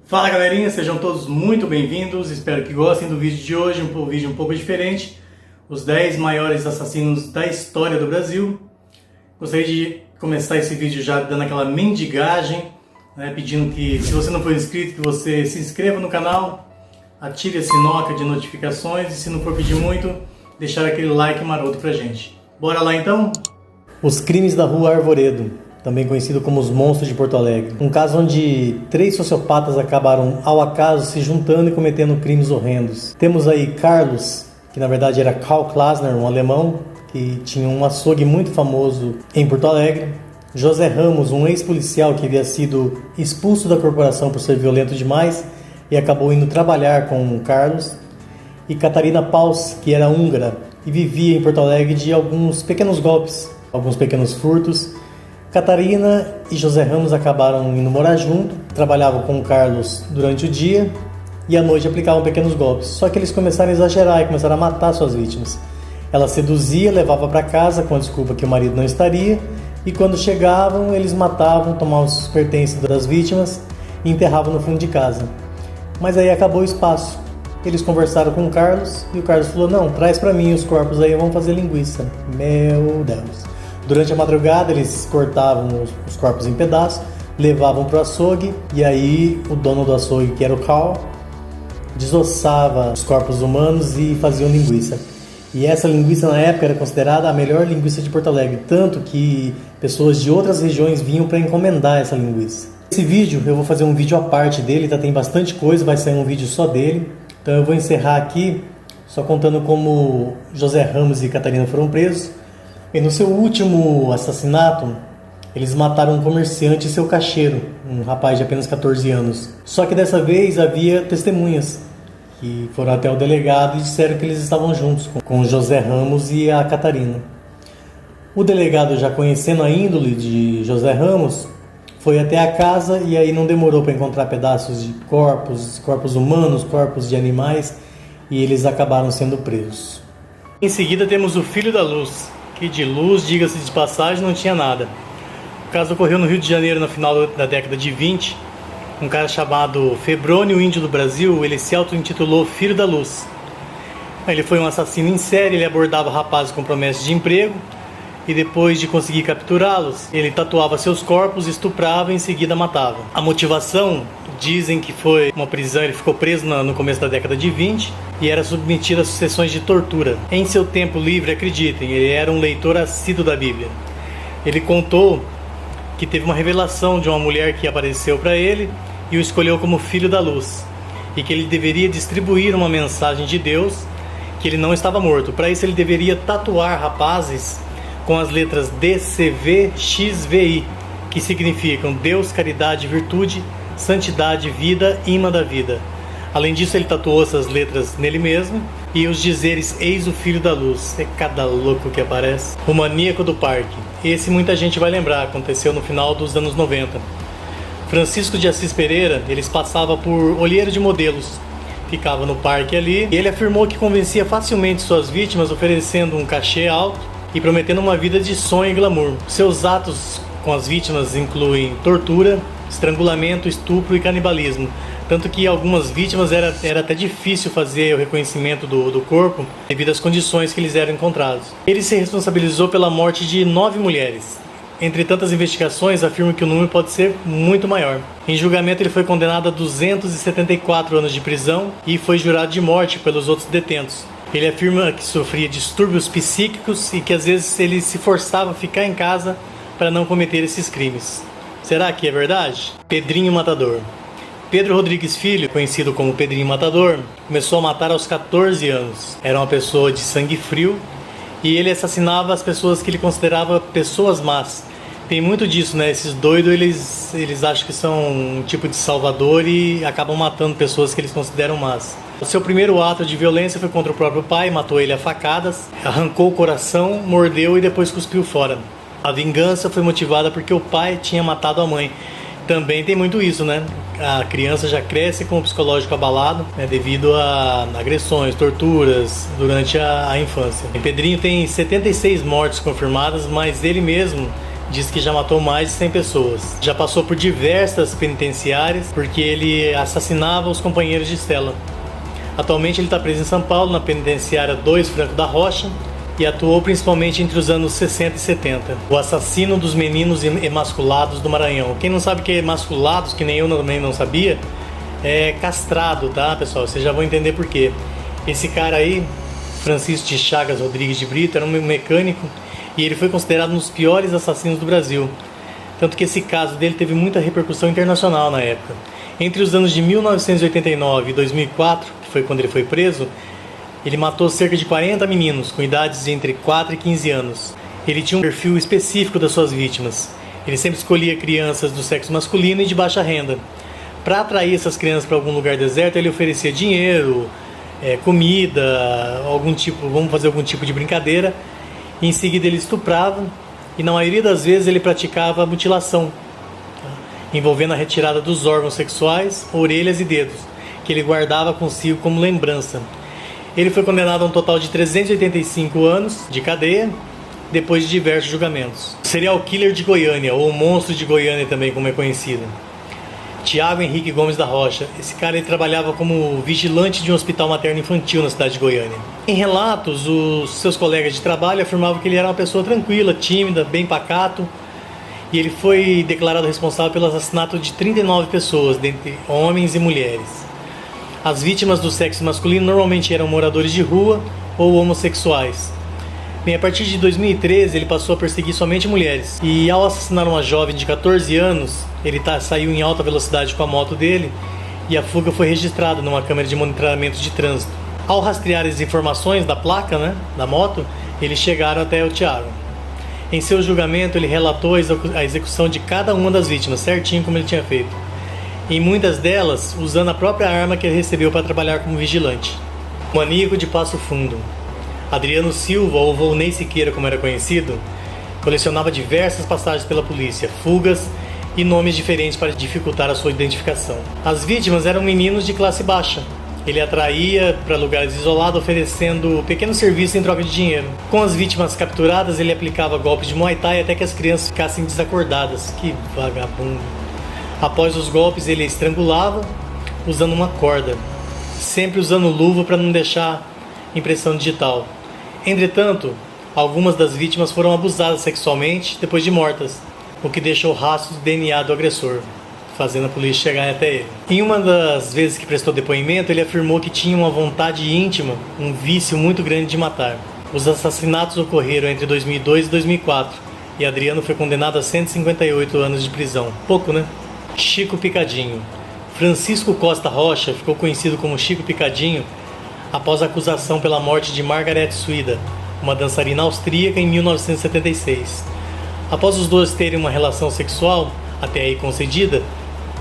Fala galerinha, sejam todos muito bem-vindos, espero que gostem do vídeo de hoje, um vídeo um pouco diferente, os 10 maiores assassinos da história do Brasil. Gostaria de começar esse vídeo já dando aquela mendigagem, pedindo que, se você não for inscrito, que você se inscreva no canal, ative a sinoca de notificações e, se não for pedir muito, deixar aquele like maroto pra gente. Bora lá então? Os crimes da Rua Arvoredo, também conhecido como os monstros de Porto Alegre. Um caso onde 3 sociopatas acabaram ao acaso se juntando e cometendo crimes horrendos. Temos aí Carlos, que na verdade era Karl Klasner, um alemão, que tinha um açougue muito famoso em Porto Alegre. José Ramos, um ex-policial que havia sido expulso da corporação por ser violento demais e acabou indo trabalhar com o Carlos. E Catarina Paus, que era húngara e vivia em Porto Alegre de alguns pequenos golpes, alguns pequenos furtos. Catarina e José Ramos acabaram indo morar junto, trabalhavam com o Carlos durante o dia e à noite aplicavam pequenos golpes. Só que eles começaram a exagerar e começaram a matar suas vítimas. Ela seduzia, levava para casa com a desculpa que o marido não estaria, e quando chegavam eles matavam, tomavam os pertences das vítimas e enterravam no fundo de casa. Mas aí acabou o espaço. Eles conversaram com o Carlos e o Carlos falou: não, traz para mim os corpos aí, vamos fazer linguiça. Meu Deus! Durante a madrugada eles cortavam os corpos em pedaços, levavam para o açougue e aí o dono do açougue, que era o Karl, desossava os corpos humanos e faziam linguiça. E essa linguiça na época era considerada a melhor linguiça de Porto Alegre, tanto que pessoas de outras regiões vinham para encomendar essa linguiça. Esse vídeo eu vou fazer um vídeo à parte dele, tem bastante coisa, vai sair um vídeo só dele. Então eu vou encerrar aqui só contando como José Ramos e Catarina foram presos. E no seu último assassinato, eles mataram um comerciante e seu caixeiro, um rapaz de apenas 14 anos. Só que dessa vez havia testemunhas que foram até o delegado e disseram que eles estavam juntos com o José Ramos e a Catarina. O delegado, já conhecendo a índole de José Ramos, foi até a casa e aí não demorou para encontrar pedaços de corpos humanos, corpos de animais, e eles acabaram sendo presos. Em seguida temos o Filho da Luz, que de luz, diga-se de passagem, não tinha nada. O caso ocorreu no Rio de Janeiro no final da década de 20. Um cara chamado Febrônio, Índio do Brasil, ele se auto-intitulou Filho da Luz. Ele foi um assassino em série, ele abordava rapazes com promessas de emprego e depois de conseguir capturá-los, ele tatuava seus corpos, estuprava e em seguida matava. A motivação, dizem que foi uma prisão, ele ficou preso no começo da década de 20 e era submetido a sucessões de tortura. Em seu tempo livre, acreditem, ele era um leitor assíduo da Bíblia. Ele contou que teve uma revelação de uma mulher que apareceu para ele e o escolheu como filho da luz, e que ele deveria distribuir uma mensagem de Deus, que ele não estava morto. Para isso ele deveria tatuar rapazes com as letras DCVXVI, que significam Deus, caridade, virtude, santidade, vida, imã da vida. Além disso, ele tatuou essas letras nele mesmo e os dizeres: eis o filho da luz. É cada louco que aparece. O maníaco do parque. Esse muita gente vai lembrar, aconteceu no final dos anos 90. Francisco de Assis Pereira, eles passava por olheiro de modelos. Ficava no parque ali e ele afirmou que convencia facilmente suas vítimas, oferecendo um cachê alto e prometendo uma vida de sonho e glamour. Seus atos com as vítimas incluem tortura, estrangulamento, estupro e canibalismo. Tanto que algumas vítimas era até difícil fazer o reconhecimento do corpo devido às condições que eles eram encontrados. Ele se responsabilizou pela morte de 9 mulheres. Entre tantas investigações, afirma que o número pode ser muito maior. Em julgamento, ele foi condenado a 274 anos de prisão e foi jurado de morte pelos outros detentos. Ele afirma que sofria distúrbios psíquicos e que às vezes ele se forçava a ficar em casa para não cometer esses crimes. Será que é verdade? Pedrinho Matador. Pedro Rodrigues Filho, conhecido como Pedrinho Matador, começou a matar aos 14 anos. Era uma pessoa de sangue frio e ele assassinava as pessoas que ele considerava pessoas más. Tem muito disso, né? Esses doidos, eles acham que são um tipo de salvador e acabam matando pessoas que eles consideram más. O seu primeiro ato de violência foi contra o próprio pai, matou ele a facadas, arrancou o coração, mordeu e depois cuspiu fora. A vingança foi motivada porque o pai tinha matado a mãe. Também tem muito isso, né? A criança já cresce com o psicológico abalado, né, devido a agressões, torturas durante a infância. O Pedrinho tem 76 mortes confirmadas, mas ele mesmo Diz que já matou mais de 100 pessoas. Já passou por diversas penitenciárias porque ele assassinava os companheiros de cela. Atualmente ele está preso em São Paulo, na penitenciária 2 Franco da Rocha, e atuou principalmente entre os anos 60 e 70. O assassino dos meninos emasculados do Maranhão. Quem não sabe o que é emasculados, que nem eu também não sabia, é castrado, tá, pessoal? Vocês já vão entender por quê. Esse cara aí, Francisco de Chagas Rodrigues de Brito, era um mecânico e ele foi considerado um dos piores assassinos do Brasil. Tanto que esse caso dele teve muita repercussão internacional na época. Entre os anos de 1989 e 2004, que foi quando ele foi preso, ele matou cerca de 40 meninos com idades de entre 4 e 15 anos. Ele tinha um perfil específico das suas vítimas. Ele sempre escolhia crianças do sexo masculino e de baixa renda. Para atrair essas crianças para algum lugar deserto, ele oferecia dinheiro, comida, vamos fazer algum tipo de brincadeira. Em seguida ele estuprava e na maioria das vezes ele praticava mutilação, envolvendo a retirada dos órgãos sexuais, orelhas e dedos, que ele guardava consigo como lembrança. Ele foi condenado a um total de 385 anos de cadeia, depois de diversos julgamentos. Serial killer de Goiânia, ou monstro de Goiânia também, como é conhecido. Tiago Henrique Gomes da Rocha. Esse cara ele trabalhava como vigilante de um hospital materno-infantil na cidade de Goiânia. Em relatos, os seus colegas de trabalho afirmavam que ele era uma pessoa tranquila, tímida, bem pacato, e ele foi declarado responsável pelo assassinato de 39 pessoas, dentre homens e mulheres. As vítimas do sexo masculino normalmente eram moradores de rua ou homossexuais. Bem, a partir de 2013 ele passou a perseguir somente mulheres. E ao assassinar uma jovem de 14 anos, ele saiu em alta velocidade com a moto dele e a fuga foi registrada numa câmera de monitoramento de trânsito. Ao rastrear as informações da placa, da moto, eles chegaram até o Tiago. Em seu julgamento ele relatou a execução de cada uma das vítimas, certinho como ele tinha feito. Em muitas delas, usando a própria arma que ele recebeu para trabalhar como vigilante. Maníaco de Passo Fundo. Adriano Silva, ou Volney Siqueira como era conhecido, colecionava diversas passagens pela polícia, fugas e nomes diferentes para dificultar a sua identificação. As vítimas eram meninos de classe baixa. Ele atraía para lugares isolados oferecendo pequenos serviços em troca de dinheiro. Com as vítimas capturadas, ele aplicava golpes de Muay Thai até que as crianças ficassem desacordadas. Que vagabundo! Após os golpes, ele estrangulava usando uma corda, sempre usando luva para não deixar impressão digital. Entretanto, algumas das vítimas foram abusadas sexualmente depois de mortas, o que deixou rastros de DNA do agressor, fazendo a polícia chegar até ele. Em uma das vezes que prestou depoimento, ele afirmou que tinha uma vontade íntima, um vício muito grande de matar. Os assassinatos ocorreram entre 2002 e 2004, e Adriano foi condenado a 158 anos de prisão. Pouco, né? Chico Picadinho. Francisco Costa Rocha ficou conhecido como Chico Picadinho após a acusação pela morte de Margaret Suida, uma dançarina austríaca, em 1976. Após os dois terem uma relação sexual, até aí concedida,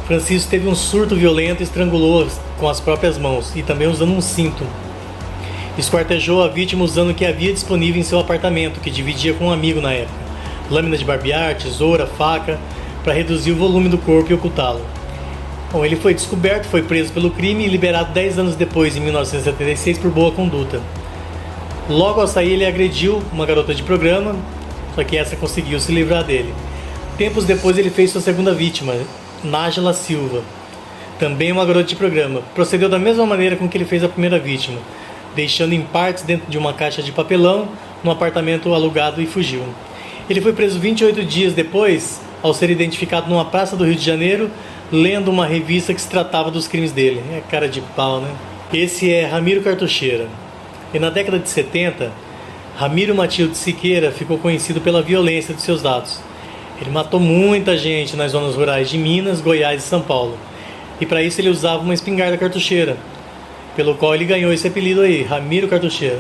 Francisco teve um surto violento e estrangulou com as próprias mãos e também usando um cinto. Esquartejou a vítima usando o que havia disponível em seu apartamento, que dividia com um amigo na época: lâmina de barbear, tesoura, faca, para reduzir o volume do corpo e ocultá-lo. Bom, ele foi descoberto, foi preso pelo crime e liberado 10 anos depois, em 1976, por boa conduta. Logo ao sair, ele agrediu uma garota de programa, só que essa conseguiu se livrar dele. Tempos depois, ele fez sua segunda vítima, Nájila Silva, também uma garota de programa. Procedeu da mesma maneira com que ele fez a primeira vítima, deixando em partes dentro de uma caixa de papelão no apartamento alugado e fugiu. Ele foi preso 28 dias depois, ao ser identificado numa praça do Rio de Janeiro, lendo uma revista que se tratava dos crimes dele. É cara de pau, né? Esse é Ramiro Cartucheira. E na década de 70, Ramiro Matilde Siqueira ficou conhecido pela violência de seus atos. Ele matou muita gente nas zonas rurais de Minas, Goiás e São Paulo. E para isso ele usava uma espingarda cartucheira, pelo qual ele ganhou esse apelido aí, Ramiro Cartucheira.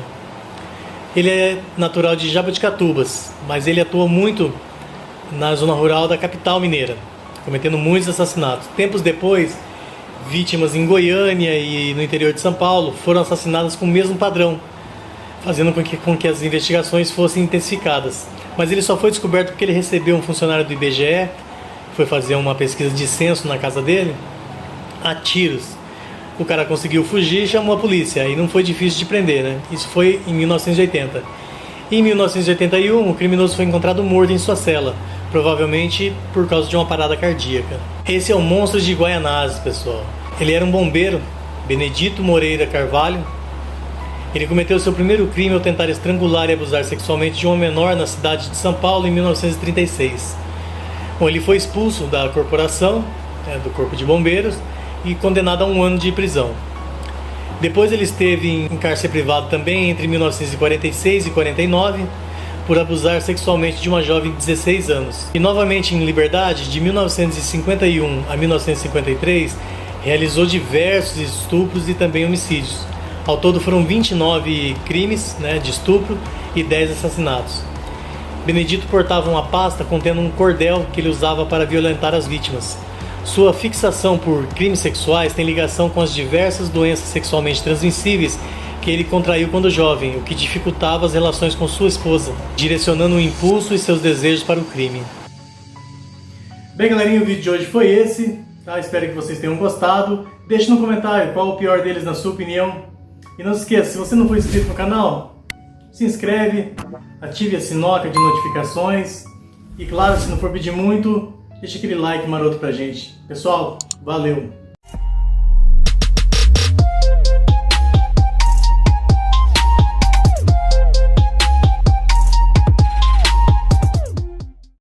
Ele é natural de Jaboticatubas, mas ele atua muito na zona rural da capital mineira, cometendo muitos assassinatos. Tempos depois, vítimas em Goiânia e no interior de São Paulo foram assassinadas com o mesmo padrão, fazendo com que as investigações fossem intensificadas. Mas ele só foi descoberto porque ele recebeu um funcionário do IBGE, foi fazer uma pesquisa de censo na casa dele, a tiros. O cara conseguiu fugir e chamou a polícia, aí não foi difícil de prender, né? Isso foi em 1980. Em 1981, o criminoso foi encontrado morto em sua cela, provavelmente por causa de uma parada cardíaca. Esse é o Monstro de Guaianazes, pessoal. Ele era um bombeiro, Benedito Moreira Carvalho. Ele cometeu seu primeiro crime ao tentar estrangular e abusar sexualmente de uma menor na cidade de São Paulo em 1936. Bom, ele foi expulso da corporação, do Corpo de Bombeiros, e condenado a 1 ano de prisão. Depois ele esteve em cárcere privado também entre 1946 e 49 por abusar sexualmente de uma jovem de 16 anos. E novamente em liberdade, de 1951 a 1953, realizou diversos estupros e também homicídios. Ao todo foram 29 crimes de estupro e 10 assassinatos. Benedito portava uma pasta contendo um cordel que ele usava para violentar as vítimas. Sua fixação por crimes sexuais tem ligação com as diversas doenças sexualmente transmissíveis que ele contraiu quando jovem, o que dificultava as relações com sua esposa, direcionando o impulso e seus desejos para o crime. Bem, galerinha, o vídeo de hoje foi esse. Espero que vocês tenham gostado. Deixe no comentário qual o pior deles na sua opinião. E não se esqueça, se você não for inscrito no canal, se inscreve, ative a sinoca de notificações. E claro, se não for pedir muito, deixa aquele like maroto pra gente. Pessoal, valeu!